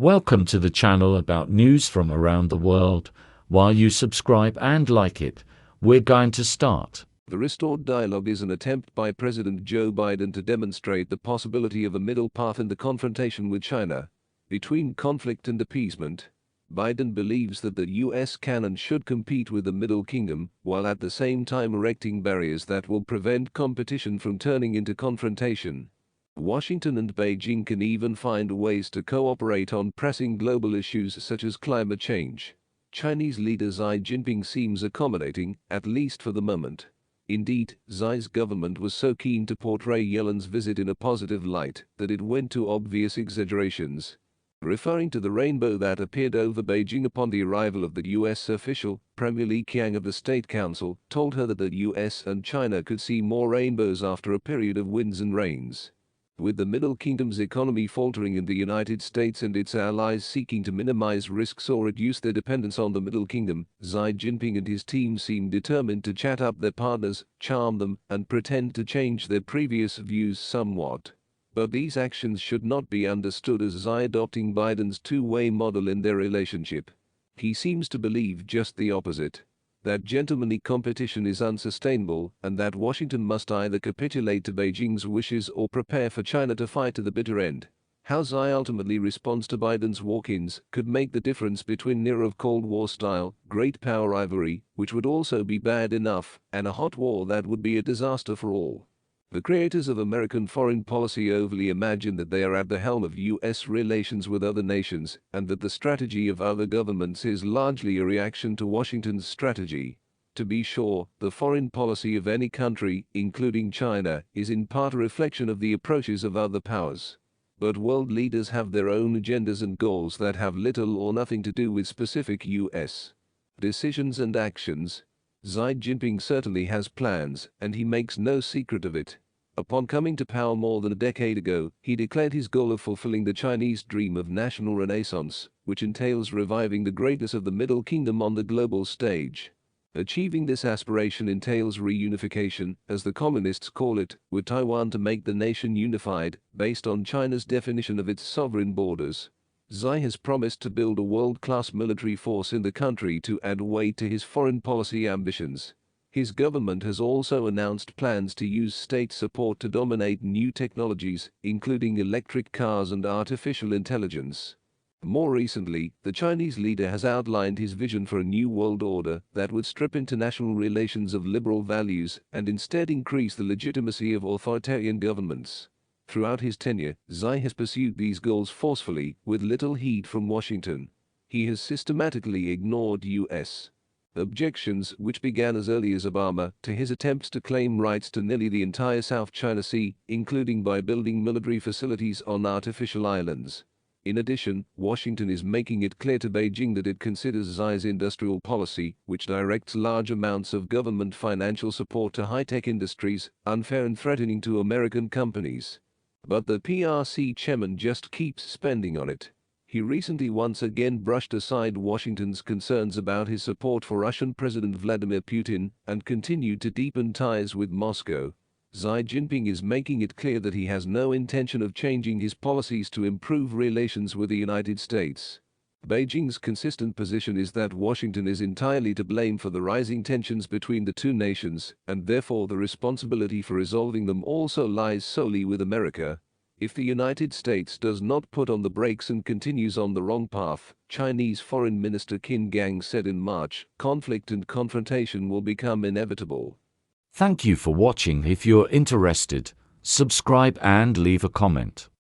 Welcome to the channel about news from around the world. While you subscribe and like it, we're going to start. The restored dialogue is an attempt by President Joe Biden to demonstrate the possibility of a middle path in the confrontation with China. Between conflict and appeasement, Biden believes that the U.S. can and should compete with the Middle Kingdom, while at the same time erecting barriers that will prevent competition from turning into confrontation. Washington and Beijing can even find ways to cooperate on pressing global issues such as climate change. Chinese leader Xi Jinping seems accommodating, at least for the moment. Indeed, Xi's government was so keen to portray Yellen's visit in a positive light that it went to obvious exaggerations. Referring to the rainbow that appeared over Beijing upon the arrival of the U.S. official, Premier Li Qiang of the State Council told her that the U.S. and China could see more rainbows after a period of winds and rains. With the Middle Kingdom's economy faltering and the United States and its allies seeking to minimize risks or reduce their dependence on the Middle Kingdom, Xi Jinping and his team seem determined to chat up their partners, charm them, and pretend to change their previous views somewhat. But these actions should not be understood as Xi adopting Biden's two-way model in their relationship. He seems to believe just the opposite. That gentlemanly competition is unsustainable, and that Washington must either capitulate to Beijing's wishes or prepare for China to fight to the bitter end. How Xi ultimately responds to Biden's walk-ins could make the difference between an era of Cold War style, great power rivalry, which would also be bad enough, and a hot war that would be a disaster for all. The creators of American foreign policy overly imagine that they are at the helm of U.S. relations with other nations, and that the strategy of other governments is largely a reaction to Washington's strategy. To be sure, the foreign policy of any country, including China, is in part a reflection of the approaches of other powers. But world leaders have their own agendas and goals that have little or nothing to do with specific U.S. decisions and actions. Xi Jinping certainly has plans, and he makes no secret of it. Upon coming to power more than a decade ago, he declared his goal of fulfilling the Chinese dream of national renaissance, which entails reviving the greatness of the Middle Kingdom on the global stage. Achieving this aspiration entails reunification, as the communists call it, with Taiwan to make the nation unified, based on China's definition of its sovereign borders. Xi has promised to build a world-class military force in the country to add weight to his foreign policy ambitions. His government has also announced plans to use state support to dominate new technologies, including electric cars and artificial intelligence. More recently, the Chinese leader has outlined his vision for a new world order that would strip international relations of liberal values and instead increase the legitimacy of authoritarian governments. Throughout his tenure, Xi has pursued these goals forcefully, with little heed from Washington. He has systematically ignored U.S. objections, which began as early as Obama, to his attempts to claim rights to nearly the entire South China Sea, including by building military facilities on artificial islands. In addition, Washington is making it clear to Beijing that it considers Xi's industrial policy, which directs large amounts of government financial support to high-tech industries, unfair and threatening to American companies. But the PRC chairman just keeps spending on it. He recently once again brushed aside Washington's concerns about his support for Russian President Vladimir Putin and continued to deepen ties with Moscow. Xi Jinping is making it clear that he has no intention of changing his policies to improve relations with the United States. Beijing's consistent position is that Washington is entirely to blame for the rising tensions between the two nations, and therefore the responsibility for resolving them also lies solely with America. If the United States does not put on the brakes and continues on the wrong path, Chinese Foreign Minister Qin Gang said in March, conflict and confrontation will become inevitable. Thank you for watching. If you're interested, subscribe and leave a comment.